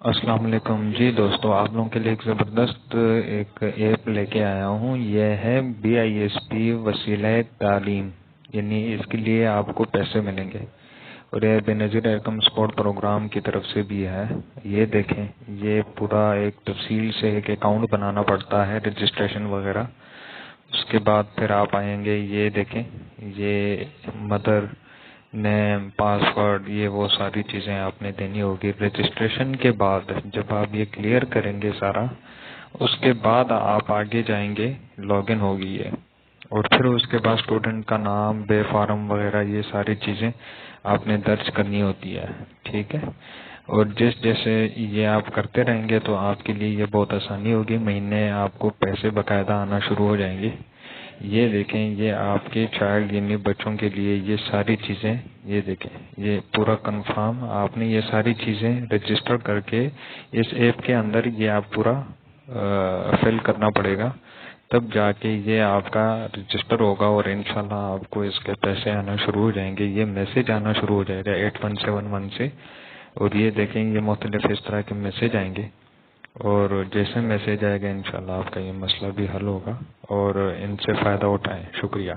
السلام علیکم جی دوستو، آپ لوگوں کے لیے ایک زبردست ایک ایپ لے کے آیا ہوں۔ یہ ہے BISP وسیلہ تعلیم، یعنی اس کے لیے آپ کو پیسے ملیں گے اور یہ بے نظیر ایکم سپورٹ پروگرام کی طرف سے بھی ہے۔ یہ دیکھیں، یہ پورا ایک تفصیل سے ایک اکاؤنٹ بنانا پڑتا ہے، رجسٹریشن وغیرہ۔ اس کے بعد پھر آپ آئیں گے، یہ دیکھیں، یہ مدر نیم، پاسورڈ، یہ وہ ساری چیزیں آپ نے دینی ہوگی۔ رجسٹریشن کے بعد جب آپ یہ کلیئر کریں گے سارا، اس کے بعد آپ آگے جائیں گے، لاگ ان ہوگی یہ، اور پھر اس کے بعد اسٹوڈنٹ کا نام، بے فارم وغیرہ، یہ ساری چیزیں آپ نے درج کرنی ہوتی ہے، ٹھیک ہے۔ اور جیسے یہ آپ کرتے رہیں گے تو آپ کے لیے یہ بہت آسانی ہوگی، مہینے آپ کو پیسے باقاعدہ آنا شروع ہو جائیں گے۔ یہ دیکھیں، یہ آپ کے چائلڈ یعنی بچوں کے لیے یہ ساری چیزیں، یہ دیکھیں، یہ پورا کنفرم آپ نے یہ ساری چیزیں رجسٹر کر کے اس ایپ کے اندر یہ آپ پورا فل کرنا پڑے گا، تب جا کے یہ آپ کا رجسٹر ہوگا اور انشاءاللہ آپ کو اس کے پیسے آنا شروع ہو جائیں گے۔ یہ میسج آنا شروع ہو جائے گا 8171 سے، اور یہ دیکھیں یہ مختلف اس طرح کے میسج آئیں گے، اور جیسے میسج آئے گا انشاءاللہ آپ کا یہ مسئلہ بھی حل ہوگا، اور ان سے فائدہ اٹھائیں۔ شکریہ۔